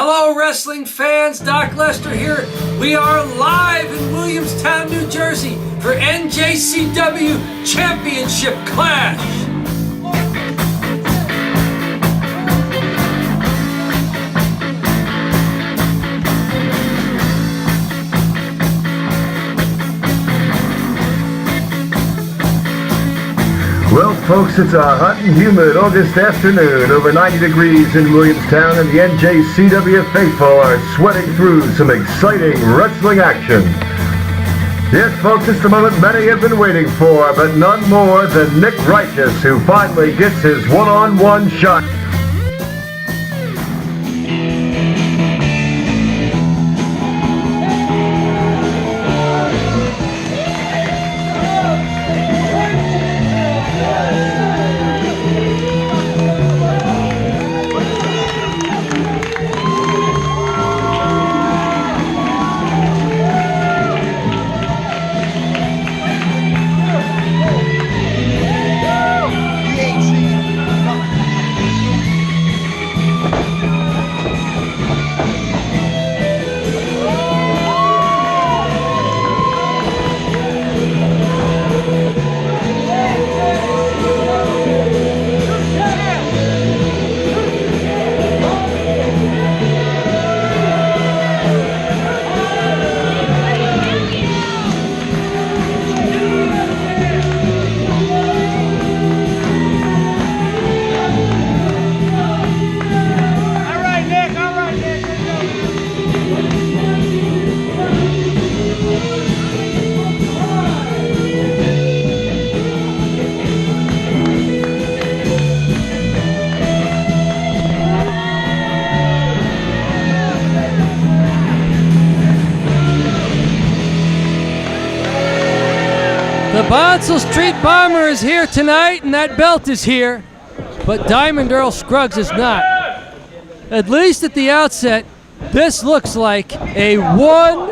Hello, wrestling fans. Doc Lester here. We are live in Williamstown, New Jersey for NJCW Championship Clash. Well, folks, it's a hot and humid August afternoon, over 90 degrees in Williamstown, and the NJCW faithful are sweating through some exciting wrestling action. Yes, folks, it's the moment many have been waiting for, but none more than Nick Righteous, who finally gets his one-on-one shot. The Bonsall Street Bomber is here tonight, and that belt is here, but Diamond Earl Scruggs is not. At least at the outset, this looks like a one-on-one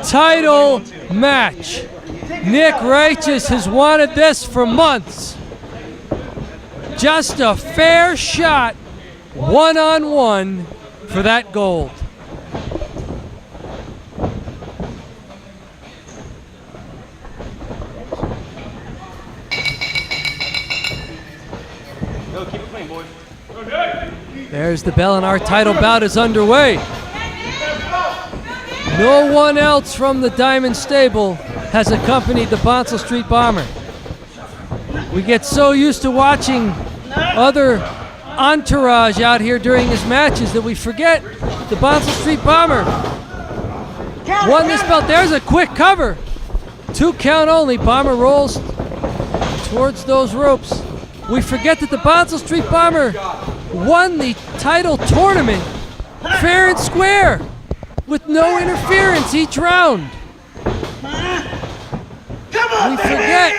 title match. Nick Righteous has wanted this for months. Just a fair shot, one-on-one for that gold. There's the bell, and our title bout is underway. No one else from the Diamond Stable has accompanied the Bonsall Street Bomber. We get so used to watching other entourage out here during his matches that we forget the Bonsall Street Bomber won this belt. There's a quick cover. 2 count only. Bomber rolls towards those ropes. We forget that the Bonsall Street Bomber won the title tournament fair and square with no interference each round. We forget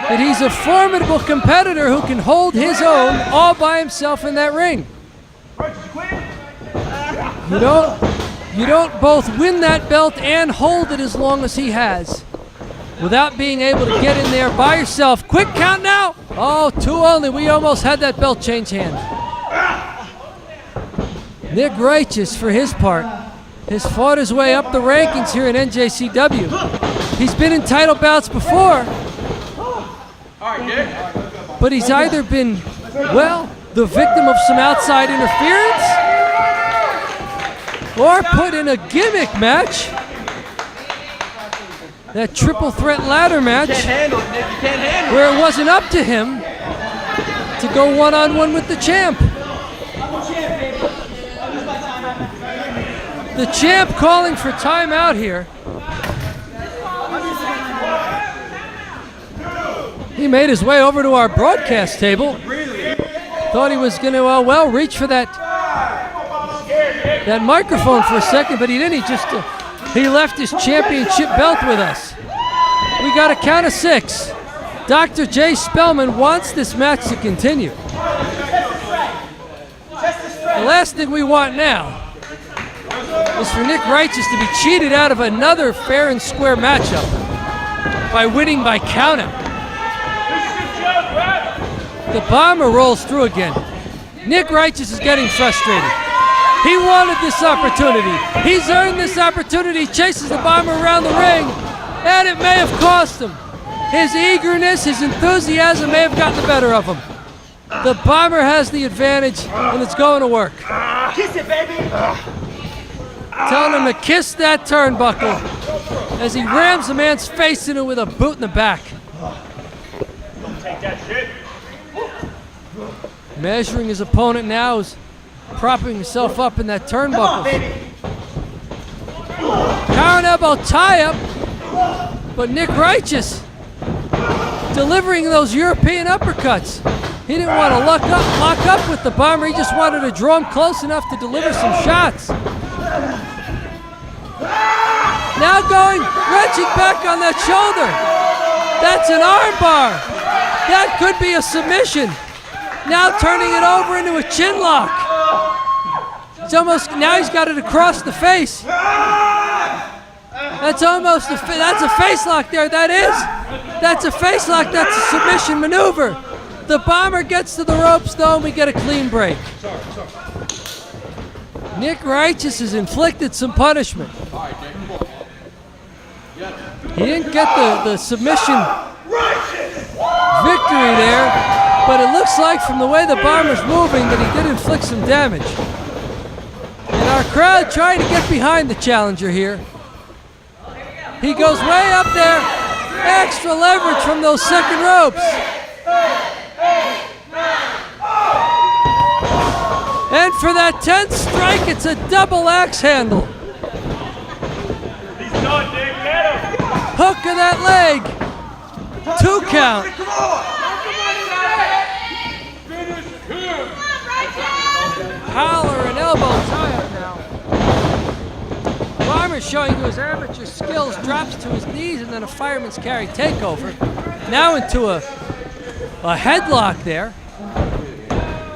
that he's a formidable competitor who can hold his own all by himself in that ring. You don't both win that belt and hold it as long as he has without being able to get in there by yourself. Quick count now. Oh, 2 only. We almost had that belt change hands. Nick Righteous, for his part, has fought his way up the rankings here in NJCW. He's been in title bouts before, but he's either been, well, the victim of some outside interference or put in a gimmick match. That triple threat ladder match where it wasn't up to him to go one-on-one with the champ. The champ calling for timeout here. He made his way over to our broadcast table. Thought he was going to, reach for that microphone for a second, but he didn't. He left his championship belt with us. We got a count of 6. Dr. J. Spellman wants this match to continue. The last thing we want now is for Nick Righteous to be cheated out of another fair and square matchup by winning by countout. The Bomber rolls through again. Nick Righteous is getting frustrated. He wanted this opportunity. He's earned this opportunity. He chases the Bomber around the ring, and it may have cost him. His eagerness, his enthusiasm may have gotten the better of him. The Bomber has the advantage, and it's going to work. Kiss it, baby. Telling him to kiss that turnbuckle as he rams the man's face in it with a boot in the back. Don't take that shit. Measuring his opponent now, is propping himself up in that Come on, turnbuckle. baby. Power elbow tie-up, but Nick Righteous delivering those European uppercuts. He didn't want to lock up with the Bomber. He just wanted to draw him close enough to deliver some shots. Now going, wrenching back on that shoulder. That's an armbar. That could be a submission. Now turning it over into a chin lock. It's almost, now he's got it across the face. That's almost that's a face lock there. That's a face lock. That's a submission maneuver. The Bomber gets to the ropes though, and we get a clean break. Nick Righteous has inflicted some punishment. He didn't get the submission victory there, but it looks like from the way the Bomber's moving that he did inflict some damage. And our crowd trying to get behind the challenger here. He goes way up there, extra leverage from those second ropes. And for that 10th strike, it's a double axe handle. He's done, Nick. Get him. Hook of that leg. 2 count. Collar and elbow tie-up now. Bomber showing you his amateur skills, drops to his knees, and then a fireman's carry takeover. Now into a headlock there.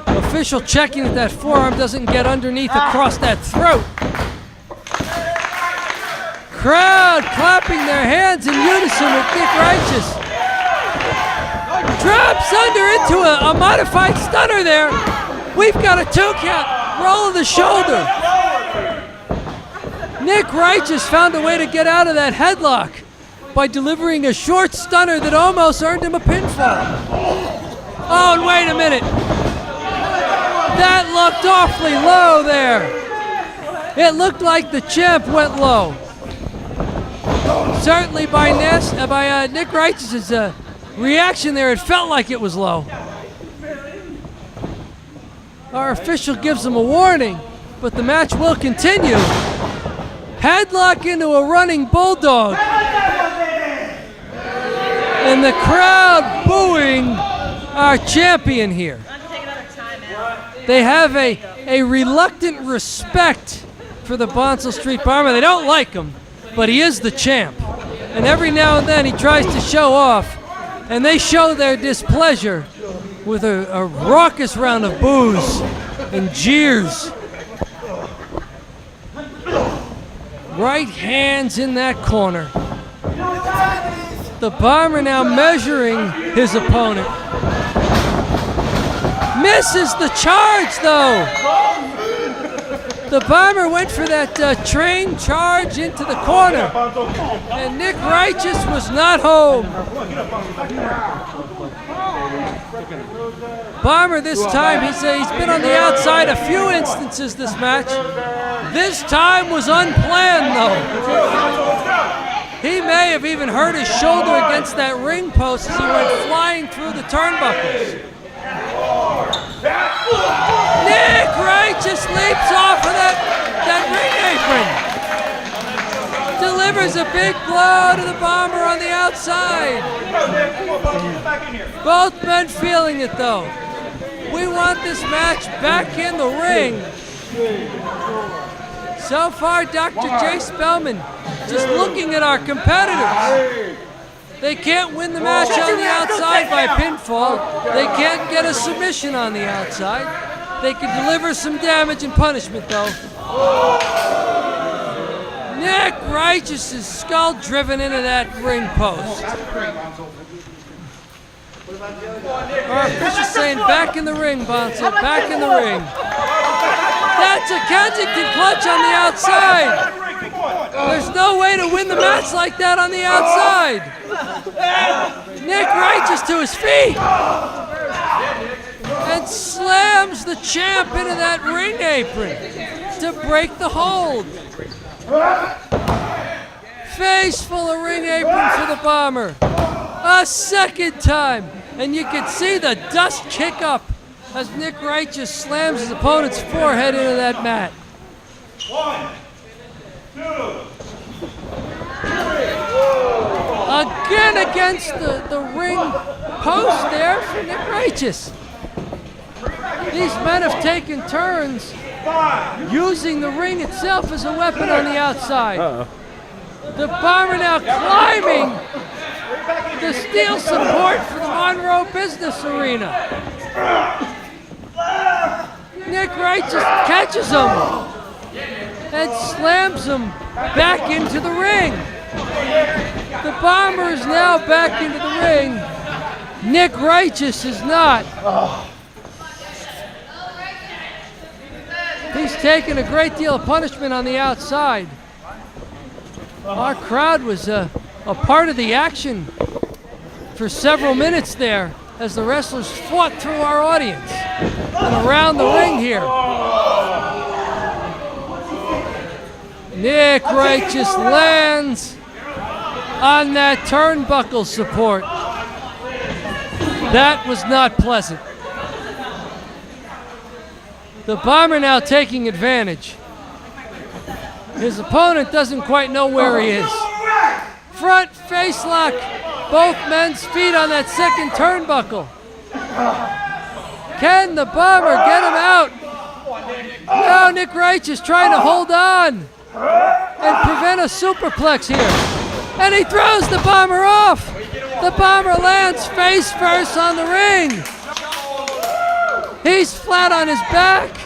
Official checking that forearm doesn't get underneath across that throat. Crowd clapping their hands in unison with Nick Righteous. Drops under into a modified stunner there. We've got a 2 count. Roll of the shoulder. Nick Righteous found a way to get out of that headlock by delivering a short stunner that almost earned him a pinfall. Oh, and wait a minute. That looked awfully low there. It looked like the champ went low. Certainly by Nick Righteous' reaction there, it felt like it was low. Our official gives him a warning, but the match will continue. Headlock into a running bulldog. And the crowd booing our champion here. They have a reluctant respect for the Bonsall Street Bomber. They don't like him, but he is the champ. And every now and then he tries to show off, and they show their displeasure with a raucous round of boos and jeers. Right hands in that corner. The Bomber now measuring his opponent. Misses the charge though. The Bomber went for that train charge into the corner, and Nick Righteous was not home. Bomber this time, he's been on the outside a few instances this match. This time was unplanned though. He may have even hurt his shoulder against that ring post as he went flying through the turnbuckles. Nick Righteous leaps off of that ring apron. Delivers a big blow to the Bomber on the outside. Both men feeling it though. We want this match back in the ring. So far, Dr. J. Spellman just looking at our competitors. They can't win the match on the outside by pinfall. They can't get a submission on the outside. They can deliver some damage and punishment though. Nick Righteous' skull driven into that ring post. Our official's saying back in the ring, Bonsall, back in the ring. That's a Kensington clutch on the outside. There's no way to win the match like that on the outside. Nick Righteous to his feet and slams the champ into that ring apron to break the hold. Face full of ring apron for the Bomber. A second time, and you can see the dust kick up as Nick Righteous slams his opponent's forehead into that mat. 1, 2, 3. Again against the ring post there for Nick Righteous. These men have taken turns using the ring itself as a weapon on the outside. The Bomber now climbing the steel support for the Monroe Business Arena. Nick Righteous catches him and slams him back into the ring. The Bomber is now back into the ring. Nick Righteous is not. He's taken a great deal of punishment on the outside. Our crowd was a part of the action for several minutes there as the wrestlers fought through our audience and around the ring here. Nick Righteous lands on that turnbuckle support. That was not pleasant. The Bomber now taking advantage. His opponent doesn't quite know where he is. Front face lock, both men's feet on that second turnbuckle. Can the Bomber get him out? Now Nick Righteous trying to hold on and prevent a superplex here. And he throws the Bomber off. The Bomber lands face first on the ring. He's flat on his back.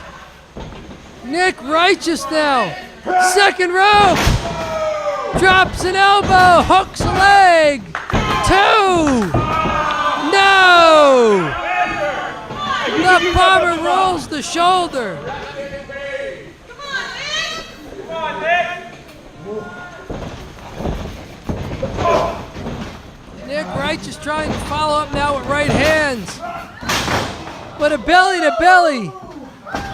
Nick Righteous now. Second rope. Drops an elbow. Hooks a leg. 2. No. The Bomber rolls the shoulder. Come on, Nick. Nick Righteous trying to follow up now with right hands. But a belly to belly.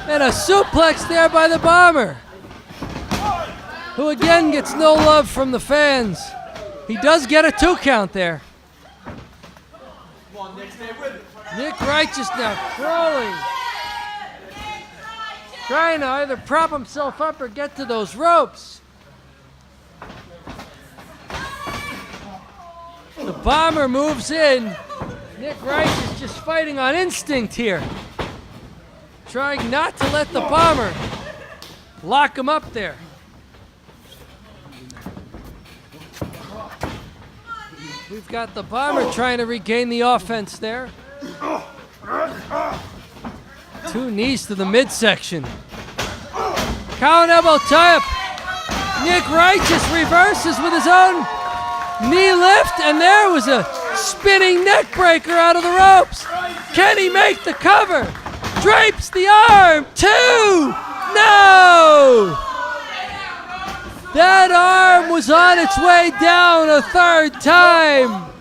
And a suplex there by the Bomber, who again gets no love from the fans. He does get a 2 count there. Nick Righteous now crawling, trying to either prop himself up or get to those ropes. The Bomber moves in. Nick Righteous just fighting on instinct here, trying not to let the Bomber lock him up there. We've got the Bomber trying to regain the offense there. 2 knees to the midsection. Cow and elbow tie-up. Nick Righteous reverses with his own knee lift, and there was a spinning neck breaker out of the ropes. Can he make the cover? Drapes the arm. 2. No! That arm was on its way down a 3rd time.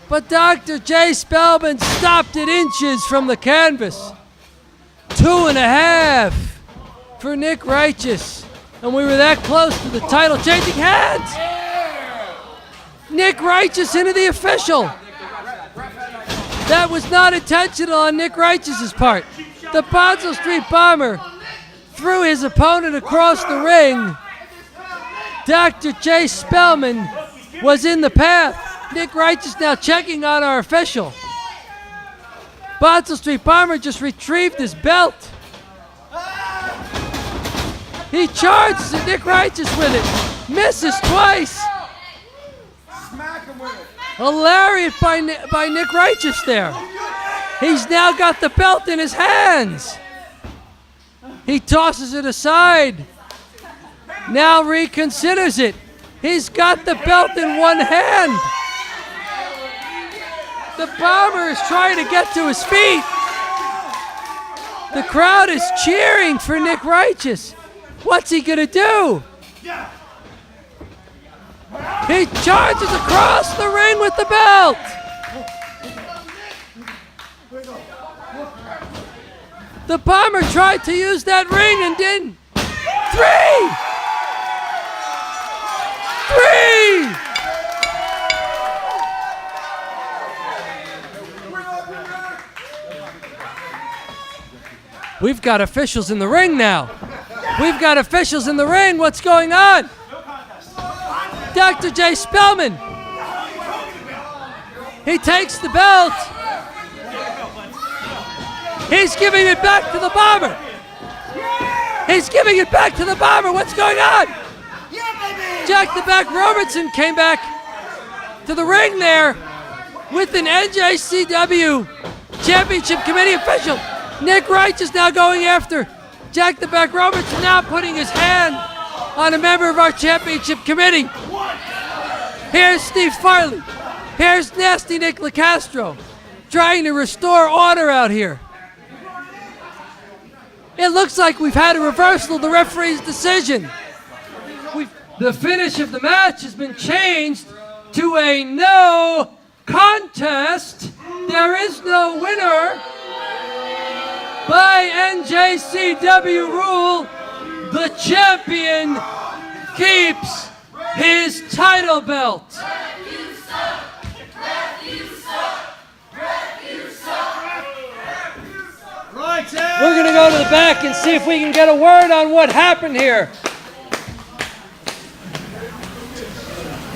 But Dr. J. Spellman stopped it inches from the canvas. 2.5 for Nick Righteous. And we were that close to the title changing hands. Nick Righteous into the official. That was not intentional on Nick Righteous' part. The Bonsall Street Bomber threw his opponent across the ring. Dr. J. Spellman was in the path. Nick Righteous now checking on our official. Bonsall Street Bomber just retrieved his belt. He charges at Nick Righteous with it. Misses twice. A lariat by Nick Righteous there. He's now got the belt in his hands. He tosses it aside. Now reconsiders it. He's got the belt in one hand. The Bomber is trying to get to his feet. The crowd is cheering for Nick Righteous. What's he gonna do? He charges across the ring with the belt. The Bomber tried to use that ring and didn't. 3! We've got officials in the ring now. We've got officials in the ring. What's going on? Dr. J. Spellman. He takes the belt. He's giving it back to the Bomber. He's giving it back to the Bomber. What's going on? Jack the Back Robertson came back to the ring there with an NJCW Championship Committee official. Nick Righteous now going after Jack the Back Robertson, now putting his hand on a member of our Championship Committee. Here's Steve Farley. Here's Nasty Nick LaCastro trying to restore order out here. It looks like we've had a reversal of the referee's decision. The finish of the match has been changed to a no contest. There is no winner. By NJCW rule, the champion keeps his title belt. We're going to go to the back and see if we can get a word on what happened here.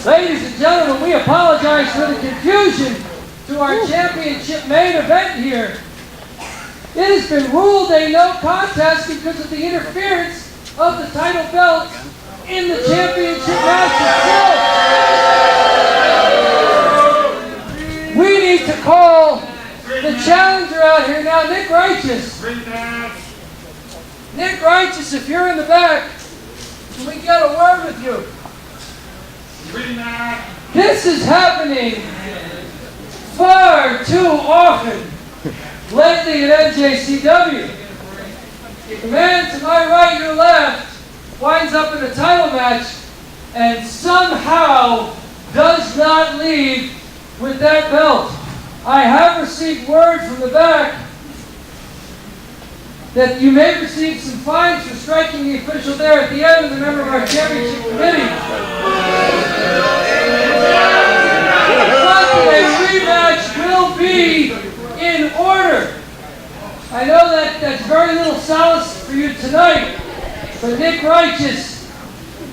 Ladies and gentlemen, we apologize for the confusion to our championship main event here. It has been ruled a no contest because of the interference of the title belt in the championship match itself. We need to call the challenger out here now, Nick Righteous. Nick Righteous, if you're in the back, can we get a word with you? This is happening far too often lately at NJCW. The man to my right, your left, winds up in a title match and somehow does not leave with that belt. I have received word from the back that you may receive some fines for striking the official there at the end of the member of our championship committee. But a rematch will be in order. I know that that's very little solace for you tonight, but Nick Righteous,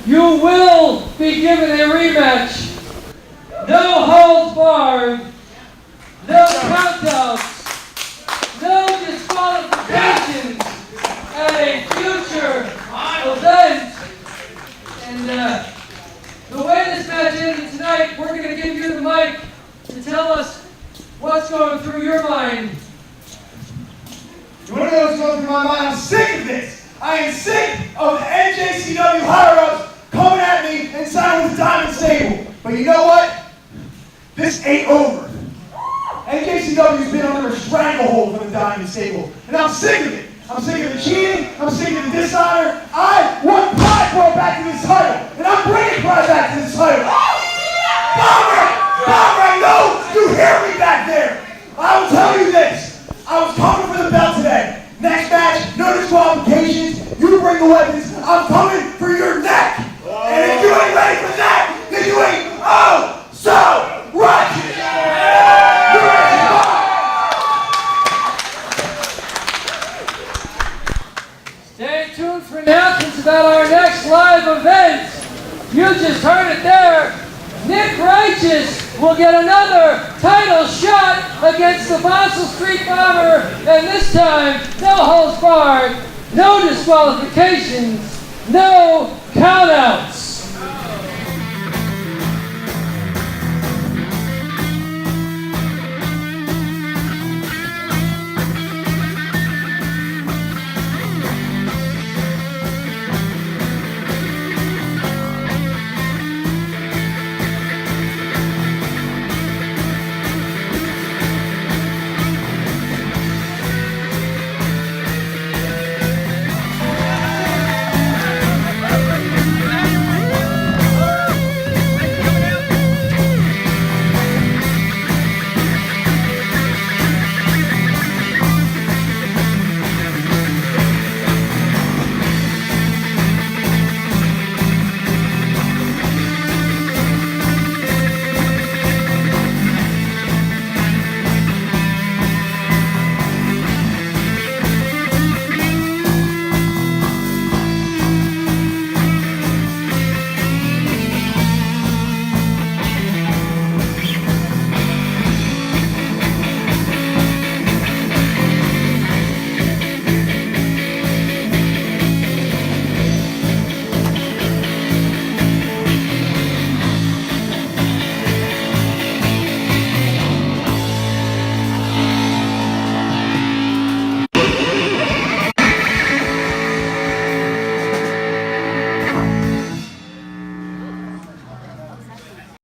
you will be given a rematch. No holds barred, no countouts, no disqualifications at a future event. And the way this match ended tonight, we're going to give you the mic to tell us what's going through your mind. You want to know what's going through my mind? I'm sick of this. I am sick of the NJCW higher-ups coming at me and signing with the Diamond Stable. But you know what? This ain't over. NJCW's been under a stranglehold from the Diamond Stable, and I'm sick of it. I'm sick of the cheating. I'm sick of the dishonor. I want pride brought back to this title, and I'm bringing pride back to this title. Bomber! Bomber, I know you hear me back there. I will tell you this. I was coming for the belt today. Next match, no disqualifications. You bring the weapons. I'm coming for your neck. And if you ain't ready for that, then you ain't so righteous. Stay tuned for announcements about our next live event. You just heard it there. Nick Righteous will get another title shot against the Bonsall Street Bomber, and this time, no holds barred, no disqualifications, no countouts.